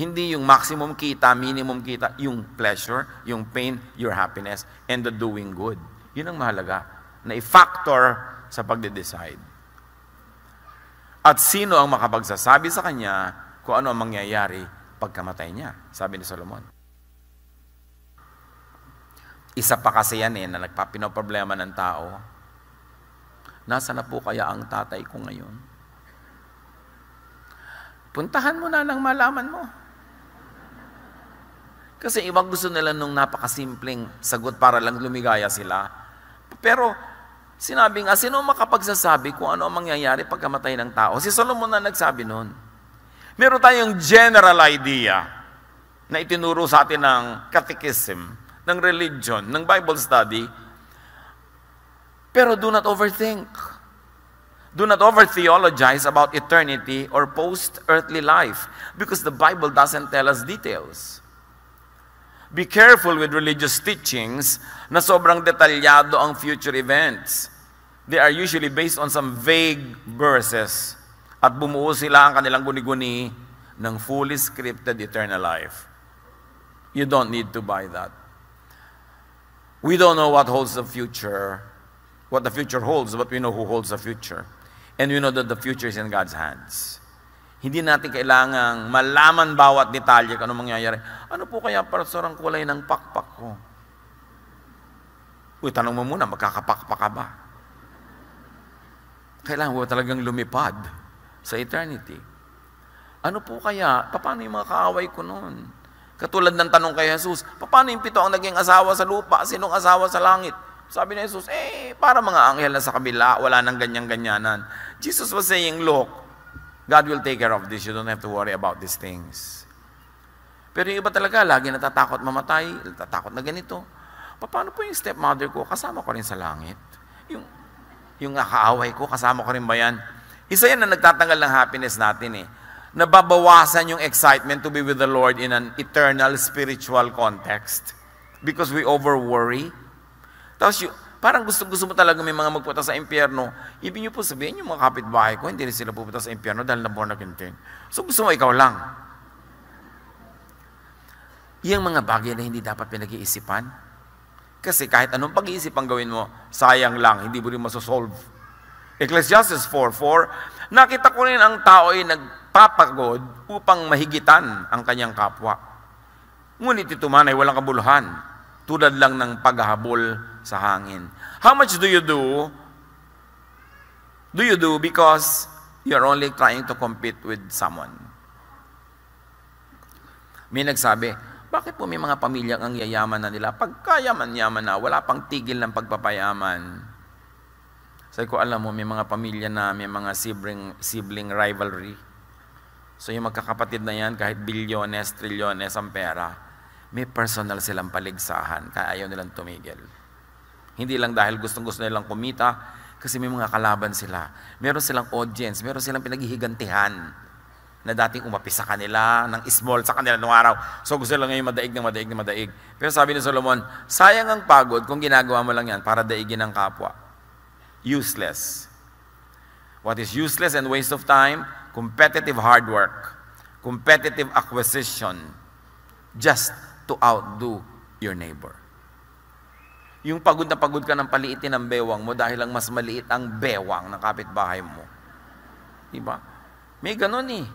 Hindi yung maximum kita, minimum kita, yung pleasure, yung pain, your happiness, and the doing good. Yun ang mahalaga na i-factor sa pagde-decide. At sino ang makapagsasabi sa kanya kung ano ang mangyayari pagkamatay niya? Sabi ni Solomon. Isa pa kasi yan na nagpapinoproblema ng tao. Nasa na po kaya ang tatay ko ngayon? Puntahan mo na nang malaman mo. Kasi ibang gusto nila nung napakasimpleng sagot para lang lumigaya sila. Pero sinabi nga, sino makapagsasabi kung ano ang mangyayari pagkamatay ng tao? Si Solomon na nagsabi noon. Meron tayong general idea na itinuro sa atin ng catechism, ng religion, ng Bible study. Pero do not overthink. Do not over-theologize about eternity or post-earthly life because the Bible doesn't tell us details. Be careful with religious teachings na sobrang detalyado ang future events. They are usually based on some vague verses at bumuo sila ang kanilang guni-guni ng fully scripted eternal life. You don't need to buy that. We don't know what holds the future, what the future holds, but we know who holds the future. And we know that the future is in God's hands. Hindi natin kailangang malaman bawat detalye kung ano mangyayari. Ano po kaya pastor ang kulay ng pakpak ko? Uy, tanong mo muna, magkakapakpak ka ba? Kailangan mo talagang lumipad sa eternity. Ano po kaya? Paano yung mga kaaway ko noon? Katulad ng tanong kay Jesus, paano yung 7 ang naging asawa sa lupa? Sinong asawa sa langit? Sabi ni Jesus, para mga anghel na sa kabila, wala nang ganyan-ganyanan. Jesus was saying, look, God will take care of this. You don't have to worry about these things. Pero yung iba talaga, lagi natatakot mamatay, natatakot na ganito. paano po yung stepmother ko? Kasama ko rin sa langit. Yung nakaaway ko, kasama ko rin ba yan? Isa yan na nagtatanggal ng happiness natin eh. Nababawasan yung excitement to be with the Lord in an eternal spiritual context. Because we over-worry. Tapos parang gusto mo talaga may mga magpunta sa impyerno. Ibig niyo po sabihin, yung mga kapitbahay ko, hindi rin sila pupunta sa impyerno dahil na born again din. So gusto mo ikaw lang. Yung mga bagay na hindi dapat pinag-iisipan. Kasi kahit anong pag-iisip ang gawin mo, sayang lang, hindi mo rin masosolve. Ecclesiastes 4:4, nakita ko rin ang tao ay nagpapagod upang mahigitan ang kanyang kapwa. Ngunit ito man ay walang kabuluhan, tulad lang ng paghahabol sa hangin. How much do you do? Do you do because you're only trying to compete with someone? May nagsabi, bakit po may mga pamilyang ang yayaman na nila? Pagkayaman-yaman na, wala pang tigil ng pagpapayaman. Sabi ko, alam mo, may mga pamilya na may mga sibling rivalry. So yung magkakapatid na yan, kahit bilyones, trilyones ang pera, may personal silang paligsahan, kaya ayaw nilang tumigil. Hindi lang dahil gustong-gusto nilang kumita, kasi may mga kalaban sila. Meron silang audience, meron silang pinaghihigantihan na dating umapi sa kanila, ng small sa kanila noong araw. So gusto lang ngayon madaig. Pero sabi ni Solomon, sayang ang pagod kung ginagawa mo lang yan para daigin ang kapwa. Useless. What is useless and waste of time? Competitive hard work. Competitive acquisition. Just to outdo your neighbor. Yung pagod na pagod ka ng paliitin ng bewang mo dahil lang mas maliit ang bewang ng kapitbahay mo. Diba? May ganun eh.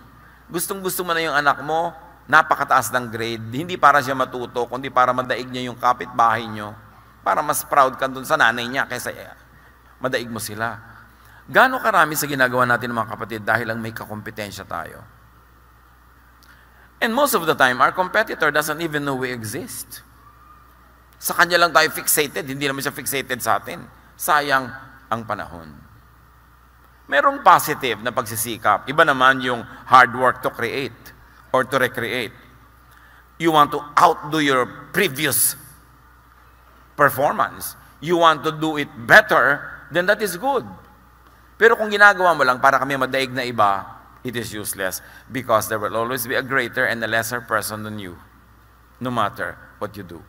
Gustong-gusto mo na yung anak mo, napakataas ng grade, hindi para siya matuto, kundi para madaig niya yung kapitbahay nyo, para mas proud ka dun sa nanay niya kaysa madaig mo sila. Gaano karami sa ginagawa natin ng mga kapatid dahil lang may kakompetensya tayo? And most of the time, our competitor doesn't even know we exist. Sa kanya lang tayo fixated, hindi naman siya fixated sa atin. Sayang ang panahon. Merong positive na pagsisikap. Iba naman yung hard work to create or to recreate. You want to outdo your previous performance. You want to do it better, then that is good. Pero kung ginagawa mo lang para kami madaig na iba, it is useless because there will always be a greater and a lesser person than you, no matter what you do.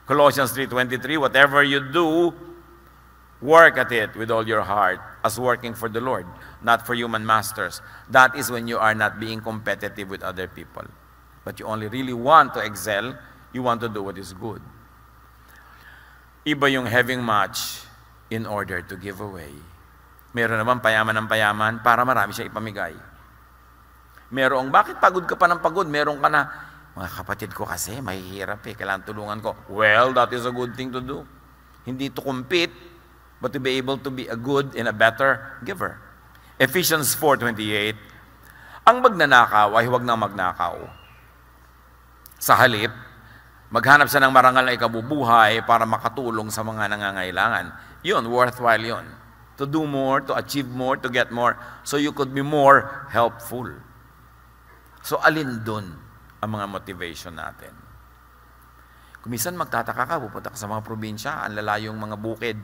Colossians 3:23, whatever you do, work at it with all your heart as working for the Lord, not for human masters. That is when you are not being competitive with other people. But you only really want to excel, you want to do what is good. Iba yung having much in order to give away. Meron naman payaman ng payaman para marami siya ipamigay. Merong, bakit pagod ka pa ng pagod? Meron ka na, mga kapatid ko kasi, mahihirap eh, kailangan tulungan ko. Well, that is a good thing to do. Hindi to compete, but to be able to be a good and a better giver. Ephesians 4:28, ang magnanakaw ay huwag nang magnakaw. Sa halip, maghanap siya ng marangal na ikabubuhay para makatulong sa mga nangangailangan. Yun, worthwhile yun. To do more, to achieve more, to get more, so you could be more helpful. So alin dun ang mga motivation natin? Kung minsan magtataka ka, pupunta ka sa mga probinsya, ang lalayong mga bukid,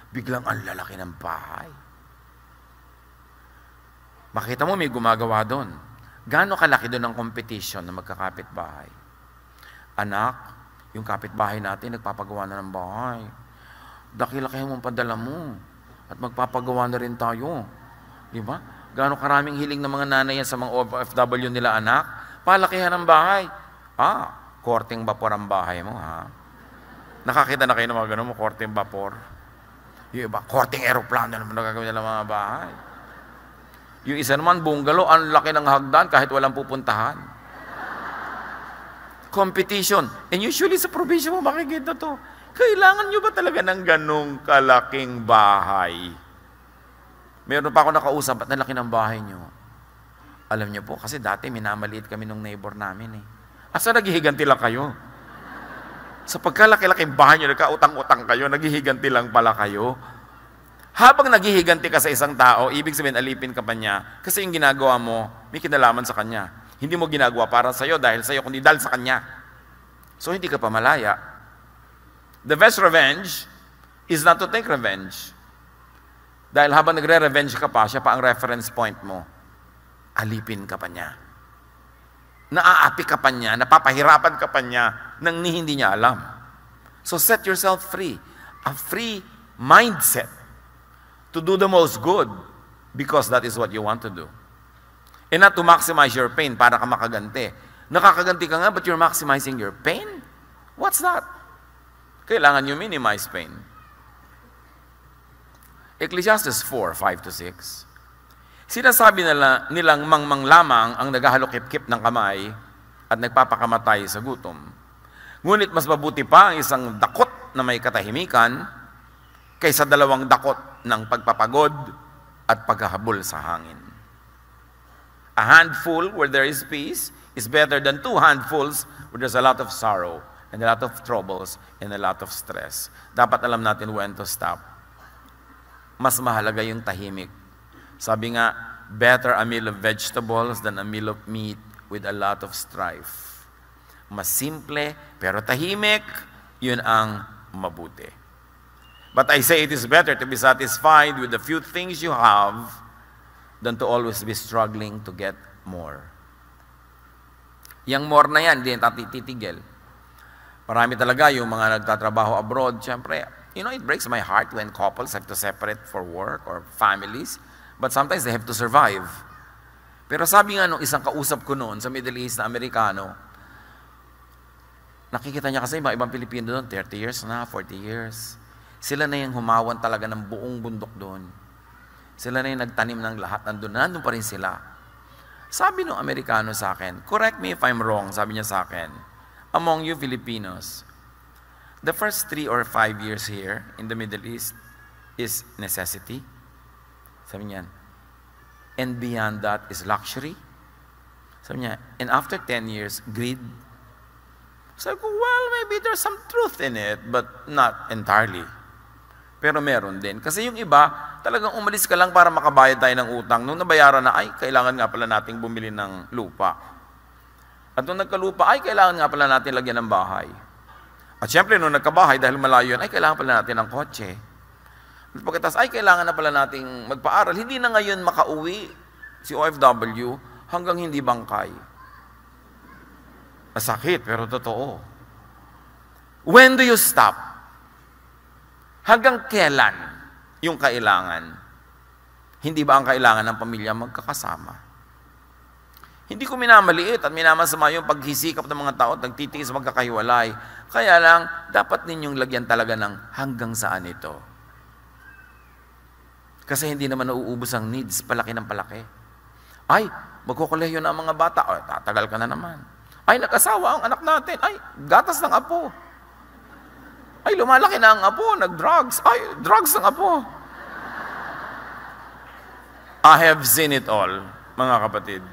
biglang ang lalaki ng bahay. Makita mo may gumagawa doon. Gaano kalaki doon ang competition na magkakapit-bahay? Anak, yung kapit-bahay natin, nagpapagawa na ng bahay. Daki-laki mong padala mo. At magpapagawa na rin tayo. Di ba? Gaano karaming hiling ng mga nanay yan sa mga OFW nila, anak? Palakihan ng bahay. Korteng vapor ang bahay mo, ha? Nakakita na kayo ng mga ganun mo, korteng vapor. Yung iba, korteng aeroplano naman nagagawin nila mga bahay. Yung isa naman, bungalow, ang laki ng hagdan kahit walang pupuntahan. Competition. And usually sa probinsya mo, makikita to. Kailangan nyo ba talaga ng ganong kalaking bahay? Meron pa ako nakausap, at nalaki ng bahay nyo. Alam nyo po, kasi dati minamaliit kami nung neighbor namin eh. Asa naghihiganti lang kayo? Sa pagkalaki-laking bahay nyo, nagkautang-utang kayo, naghihiganti lang pala kayo. Habang naghihiganti ka sa isang tao, ibig sabihin, alipin ka pa niya, kasi yung ginagawa mo, may kinalaman sa kanya. Hindi mo ginagawa para sa'yo dahil sa'yo, kundi dahil sa kanya. So, hindi ka pa malaya. The best revenge is not to take revenge. Dahil habang nagre-revenge ka pa, siya pa ang reference point mo. Alipin ka pa niya. Naaapi ka pa niya, napapahirapan ka pa niya nang hindi niya alam. So set yourself free. A free mindset to do the most good because that is what you want to do. And not to maximize your pain para ka makaganti. Nakakaganti ka nga, but you're maximizing your pain? What's that? Kailangan you minimize pain. Ecclesiastes 4:5-6. Sinasabi nilang mangmang lamang ang naghahalokip-kip ng kamay at nagpapakamatay sa gutom. Ngunit mas mabuti pa ang isang dakot na may katahimikan kaysa dalawang dakot ng pagpapagod at paghahabol sa hangin. A handful where there is peace is better than 2 handfuls where there's a lot of sorrow and a lot of troubles and a lot of stress. Dapat alam natin when to stop. Mas mahalaga yung tahimik. Sabi nga, better a meal of vegetables than a meal of meat with a lot of strife. Mas simple, pero tahimik, yun ang mabuti. But I say it is better to be satisfied with the few things you have than to always be struggling to get more. Yang more na yan, hindi natin titigil. Marami talaga yung mga nagtatrabaho abroad. Siyempre, it breaks my heart when couples have to separate for work or families. But sometimes they have to survive. Pero sabi nga nung isang kausap ko noon sa Middle East na Amerikano, nakikita niya kasi ibang Pilipino doon, 30 years na, 40 years. Sila na yung humawan talaga ng buong bundok doon. Sila na yung nagtanim ng lahat, nandun pa rin sila. Sabi nung Amerikano sa akin, correct me if I'm wrong, sabi niya sa akin, among you Filipinos, the first 3 or 5 years here in the Middle East is necessity. Sabi niya, and beyond that is luxury. Sabi niya, and after 10 years, greed. Sabi ko, well, maybe there's some truth in it, but not entirely. Pero meron din. Kasi yung iba, talagang umalis ka lang para makabayad tayo ng utang. Nung nabayaran na, ay, kailangan nga pala nating bumili ng lupa. At nung nagkalupa, ay, kailangan nga pala natin lagyan ng bahay. At syempre, nung nagkabahay, dahil malayo yun, ay, kailangan pala natin ng kotse. At pagkatas, ay, kailangan na pala nating magpaaral. Hindi na ngayon makauwi si OFW hanggang hindi bangkay. Masakit, pero totoo. When do you stop? Hanggang kailan yung kailangan? Hindi ba ang kailangan ng pamilya magkakasama? Hindi ko minamaliit at minamasama yung paghisikap ng mga tao at nagtitiis magkakahiwalay. Kaya lang, dapat ninyong lagyan talaga ng hanggang saan ito. Kasi hindi naman nauubos ang needs, palaki ng palaki. Ay, magkukuleyo na ang mga bata. Ay, tatagal ka na naman. Ay, nakasawa ang anak natin. Ay, gatas ng apo. Ay, lumalaki na ang apo, nag-drugs. Ay, drugs ng apo. I have seen it all, mga kapatid.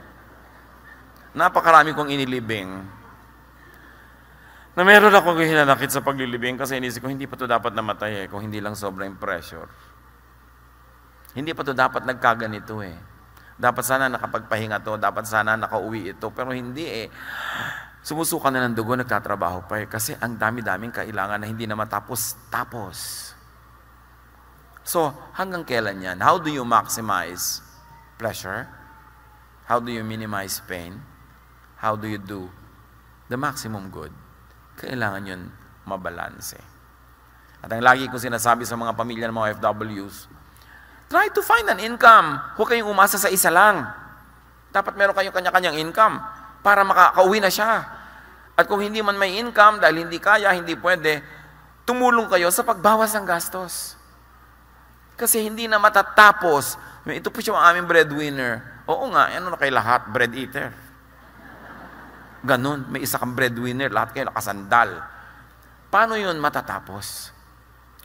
Napakarami kong inilibing na meron akong hinanakit sa paglilibing kasi inisip ko, hindi pa ito dapat namatay kung hindi lang sobrang pressure. Hindi pa ito dapat nagkaganito Dapat sana nakapagpahinga to, dapat sana nakauwi ito, pero hindi Sumusuka na ng dugo, nagtatrabaho pa kasi ang dami-daming kailangan na hindi na matapos-tapos. So, hanggang kailan yan? How do you maximize pleasure? How do you minimize pain? How do you do the maximum good? Kailangan yun mabalanse. At ang lagi kong sinasabi sa mga pamilya ng mga OFWs, try to find an income. Huwag kayong umasa sa isa lang. Dapat meron kayong kanya-kanyang income para makakauwi na siya. At kung hindi man may income, dahil hindi kaya, hindi pwede, tumulong kayo sa pagbawas ng gastos. Kasi hindi na matatapos. Ito po siya ang aming breadwinner. Oo nga, ano na kayo lahat? Bread eater. Ganon, may isa kang breadwinner, lahat kayo nakasandal. Paano yun matatapos?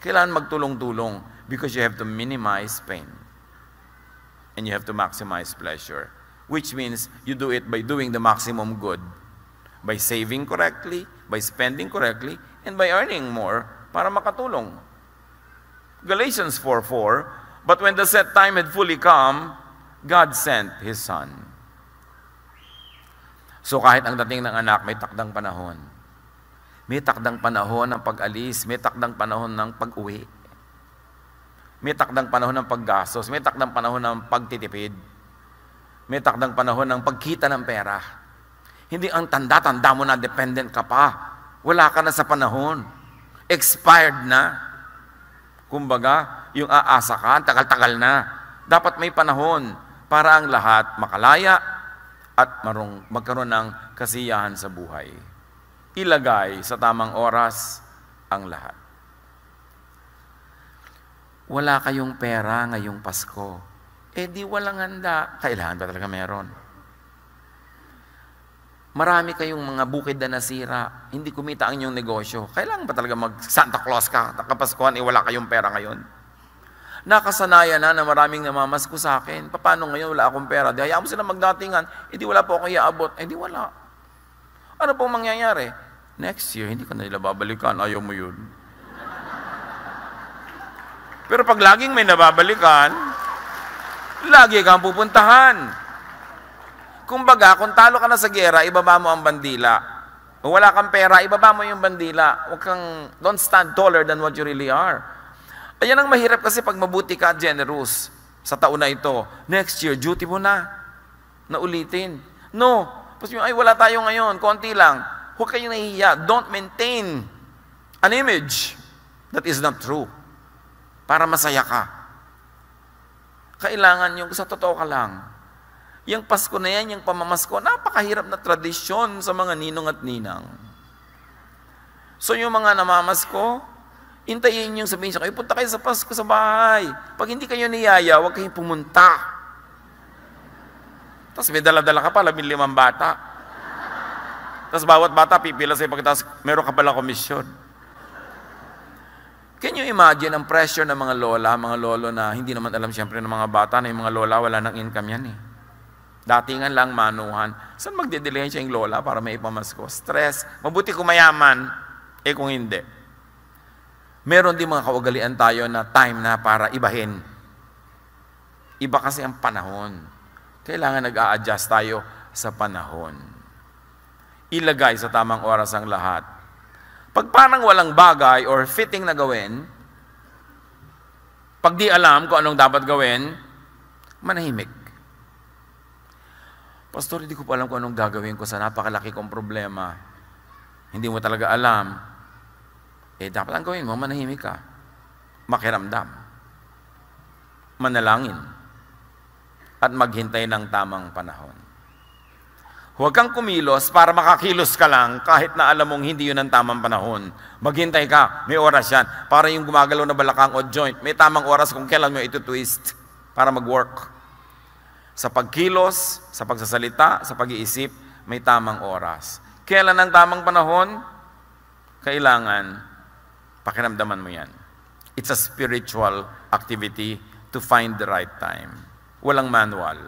Kailangan magtulong-tulong because you have to minimize pain. And you have to maximize pleasure. Which means you do it by doing the maximum good. By saving correctly, by spending correctly, and by earning more para makatulong. Galatians 4:4, but when the set time had fully come, God sent His Son. So kahit ang dating ng anak may takdang panahon, May takdang panahon ng pag-alis, may takdang panahon ng pag-uwi. May takdang panahon ng paggastos, may takdang panahon ng pagtitipid. May takdang panahon ng pagkita ng pera. Hindi ang tanda-tanda mo na dependent ka pa. Wala ka na sa panahon. Expired na. Kumbaga, yung aasa ka, tagal-tagal na. Dapat may panahon para ang lahat makalaya at magkaroon ng kasiyahan sa buhay. Ilagay sa tamang oras ang lahat. Wala kayong pera ngayong Pasko. Eh di walang handa. Kailangan ba talaga meron? Marami kayong mga bukid na nasira. Hindi kumita ang inyong negosyo. Kailangan ba talaga mag-Santa Claus ka? Kapaskuhan, wala kayong pera ngayon. Nakasanayan na maraming namamasko sa akin. Paano ngayon wala akong pera? Di hayaan mo sila magdatingan. Eh di wala po akong iaabot. Eh di wala. Ano pong mangyayari? Next year, hindi ka na nila babalikan. Ayaw mo yun. Pero pag laging may nababalikan, lagi kang pupuntahan. Kumbaga, kung talo ka na sa gera, ibaba mo ang bandila. Kung wala kang pera, ibaba mo yung bandila. Don't stand taller than what you really are. Ayan ang mahirap kasi pag mabuti ka at generous sa taon na ito. Next year, duty mo na ulitin. No. Ay, wala tayo ngayon. Konti lang. Huwag kayong nahihiya. Don't maintain an image that is not true. Para masaya ka. Kailangan yung sa totoo ka lang. Yung Pasko na yan, yung pamamasko, napakahirap na tradisyon sa mga ninong at ninang. So yung mga namamasko, intayin yung sabihin siya, punta kayo sa Pasko sa bahay. Pag hindi kayo niyaya, huwag kayong pumunta. Tapos may dala-dala ka pa, 15 bata. Tapos bawat bata, pipila sa'yo pagkatapos meron ka pala komisyon. Can you imagine ang pressure ng mga lola, mga lolo na hindi naman alam siyempre ng mga bata na yung mga lola wala nang income yan eh. Datingan lang manuhan. Saan magdedelay siya yung lola para may ipamasko? Stress. Mabuti kung mayaman, eh kung hindi. Meron din mga kaugalian tayo na time na para ibahin. Iba kasi ang panahon. Kailangan nag-a-adjust tayo sa panahon. Ilagay sa tamang oras ang lahat. Pag parang walang bagay or fitting na gawin, pag di alam kung anong dapat gawin, manahimik. Pastor, hindi ko pa alam kung anong gagawin ko sa napakalaki kong problema. Hindi mo talaga alam. Eh, dapat ang gawin mo, manahimik ka. Makiramdam. Manalangin. At maghintay ng tamang panahon. Huwag kang kumilos para makakilos ka lang kahit na alam mong hindi yun ang tamang panahon. Maghintay ka, may oras yan. Para yung gumagalaw na balakang o joint, may tamang oras kung kailan mo ito twist para mag-work. Sa pagkilos, sa pagsasalita, sa pag-iisip, may tamang oras. Kailan ang tamang panahon? Kailangan, pakiramdaman mo yan. It's a spiritual activity to find the right time. Walang manual.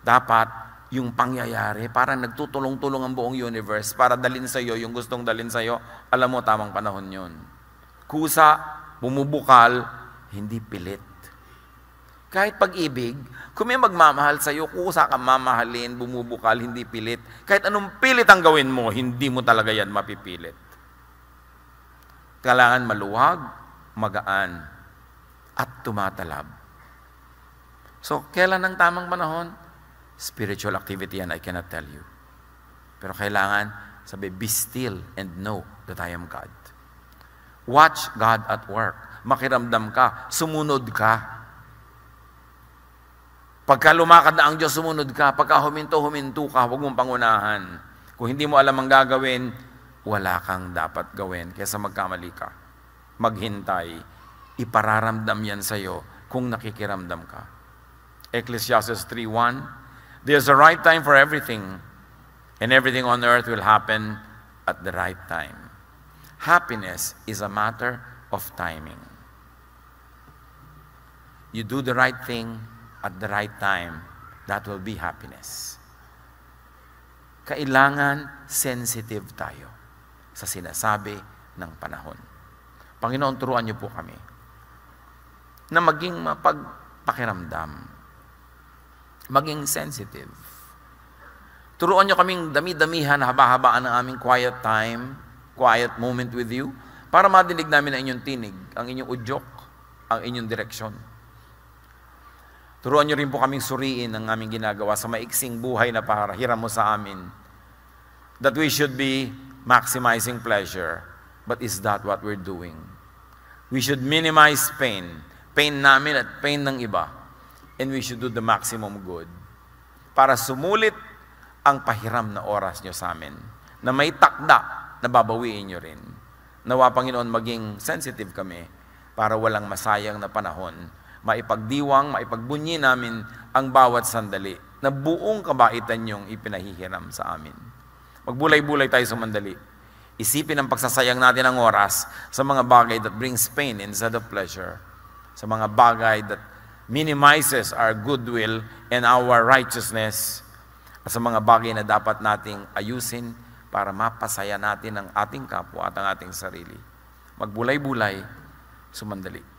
Dapat, yung pangyayari, parang nagtutulong-tulong ang buong universe para dalhin sa iyo yung gustong dalhin sa iyo, alam mo, tamang panahon yun. Kusa, bumubukal, hindi pilit. Kahit pag-ibig, kung may magmamahal sa iyo, kusa ka mamahalin, bumubukal, hindi pilit. Kahit anong pilit ang gawin mo, hindi mo talaga yan mapipilit. Kailangan maluwag, magaan, at tumatalab. So, kailan ang tamang panahon? Spiritual activity yan, I cannot tell you. Pero kailangan sabi, be still and know that I am God. Watch God at work. Makiramdam ka, sumunod ka. Pagka lumakad na ang Diyos, sumunod ka. Pagka huminto ka, huwag mong pangunahan. Kung hindi mo alam ang gagawin, wala kang dapat gawin. Kaysa magkamali ka. Maghintay. Ipararamdam yan sa'yo kung nakikiramdam ka. Ecclesiastes 3:1, there's a right time for everything, and everything on earth will happen at the right time. Happiness is a matter of timing. You do the right thing at the right time, that will be happiness. Kailangan sensitive tayo sa sinasabi ng panahon. Panginoon, turuan niyo po kami na maging mapagpakiramdam. Maging sensitive. Turuan nyo kaming dami-damihan, haba-habaan ng aming quiet time quiet moment with you para madinig namin ang inyong tinig, ang inyong udyok, ang inyong direksyon. Turuan niyo rin po kaming suriin ang aming ginagawa sa maiksing buhay na pahiram mo sa amin. That we should be maximizing pleasure. But is that what we're doing? We should minimize pain. Pain namin at pain ng iba. And we should do the maximum good. Para sumulit ang pahiram na oras nyo sa amin. Na may takda na babawiin nyo rin. Nawa, Panginoon, maging sensitive kami para walang masayang na panahon. Maipagdiwang, maipagbunyi namin ang bawat sandali na buong kabaitan nyong ipinahihiram sa amin. Magbulay-bulay tayo sa mandali. Isipin ang pagsasayang natin ng oras sa mga bagay that brings pain instead of pleasure. Sa mga bagay that minimizes our goodwill and our righteousness. At sa mga bagay na dapat nating ayusin para mapasaya natin ang ating kapwa at ang ating sarili. Magbulay-bulay, sumandali.